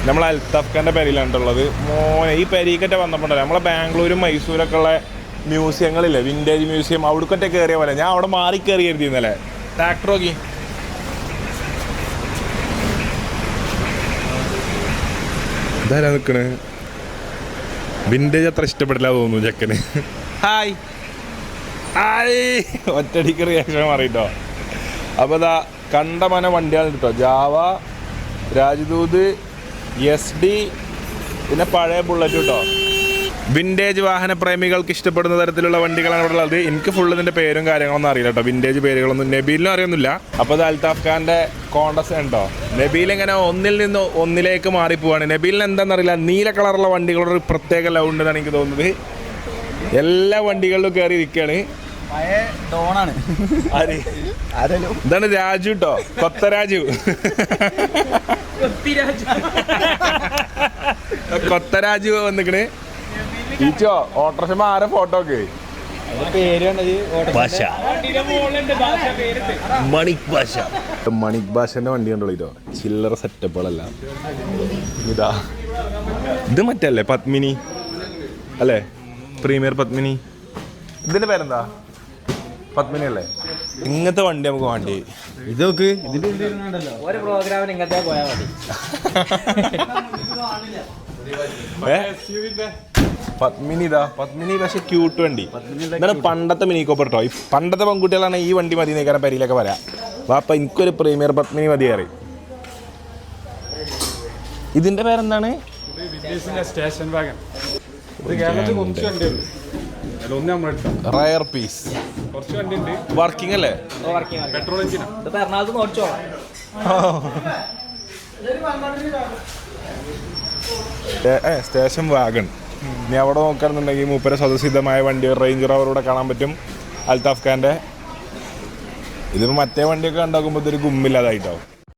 നമ്മൾ അൽത്താഫ് ഖാൻ്റെ പെരയിലാണ്ടുള്ളത്. മോനെ ഈ പെരീക്കറ്റെ വന്നപ്പോണ്ടല്ലോ നമ്മളെ ബാംഗ്ലൂരും മൈസൂരൊക്കെ ഉള്ള മ്യൂസിയങ്ങളില്ലേ, വിൻറ്റേജ് മ്യൂസിയം, അവിടേക്കൊറ്റ കയറിയ പോലെ ഞാൻ അവിടെ മാറി കയറി കരുതിയിരുന്നല്ലേ. ട്രാക്ടർ നോക്കി, ഇതാരാ നിൽക്കണ്? വിൻറ്റേജ് അത്ര ഇഷ്ടപ്പെട്ടില്ല തോന്നുന്നു ചെക്കന്. ഹായ് ഹായ്, ഒറ്റടിക്ക് റിയാക്ഷൻ മാറിയിട്ടോ. അപ്പോൾ ഇതാ കണ്ടമന വണ്ടിയാണ് കേട്ടോ. ജാവ, രാജ്ദൂത്, SD, പിന്നെ പഴയ ബുള്ളറ്റ് കേട്ടോ. വിൻറ്റേജ് വാഹന പ്രേമികൾക്ക് ഇഷ്ടപ്പെടുന്ന തരത്തിലുള്ള വണ്ടികളാണ് ഇവിടെ ഉള്ളത്. എനിക്ക് ഫുള്ള് ഇതിൻ്റെ പേരും കാര്യങ്ങളൊന്നും അറിയില്ല കേട്ടോ, വിൻറ്റേജ് പേരുകളൊന്നും നബീലിനും അറിയൊന്നുമില്ല. അപ്പോൾ ഇത് അൽത്താഫ് ഖാൻ്റെ കോണ്ടസ് ഉണ്ടോ. നബീൽ ഇങ്ങനെ ഒന്നിൽ നിന്ന് ഒന്നിലേക്ക് മാറിപ്പോവാണ്. നബീലിന് എന്താണെന്നറിയില്ല, നീല കളറുള്ള വണ്ടികളുടെ ഒരു പ്രത്യേക ലവ് ഉണ്ടെന്നാണ് എനിക്ക് തോന്നുന്നത്. എല്ലാ വണ്ടികളിലും കയറി ഇരിക്കുകയാണ്. ഇതാണ് രാജു കേട്ടോ, കൊത്തരാജു. കൊത്തരാജു വന്നിക്കണ്. ഈച്ചോ ഓട്ടോറിക്ഷ ആരെ ഫോട്ടോ ഒക്കെ മണിക് ഭാഷന്റെ വണ്ടി കണ്ടോ. ചില്ലറ സെറ്റപ്പുകളല്ല ഇതാ. ഇത് മറ്റല്ലേ പത്മിനി അല്ലേ, പ്രീമിയർ പത്മിനി. ഇതിന്റെ പേരെന്താ? പത്മിനി അല്ലേ? ഇങ്ങനത്തെ വണ്ടി നമുക്ക് വേണ്ടി. ഇത് നോക്ക്, ഒരു പ്രോഗ്രാമിന് ഇങ്ങനത്തെ പോയാൽ മതി. പത്മിനി ഇതാ, പത്മിനി പക്ഷെ ക്യൂട്ട് വണ്ടി. ഇതാണ് പണ്ടത്തെ മിനി കോപ്പർ കേട്ടോ. പണ്ടത്തെ പെൺകുട്ടികളാണ് ഈ വണ്ടി മതി നേക്കാരം പരിയിലൊക്കെ വരാം. വാപ്പ എനിക്കൊരു പ്രീമിയർ പത്മിനി മതി കയറി. ഇതിന്റെ പേരെന്താണ്? Rear piece. വർക്കിംഗ് അല്ലേ? Station wagon. ഇനി അവിടെ നോക്കുകയാണെന്നുണ്ടെങ്കിൽ മൂപ്പര സ്വതസിദ്ധമായ വണ്ടി റേഞ്ച് റോവറൂടെ കാണാൻ പറ്റും അൽത്താഫ് ഖാൻ്റെ. ഇതിപ്പോൾ മറ്റേ വണ്ടിയൊക്കെ ഉണ്ടാക്കുമ്പോൾ ഇതൊരു ഗുമ്മില്ലാതായിട്ടാവും.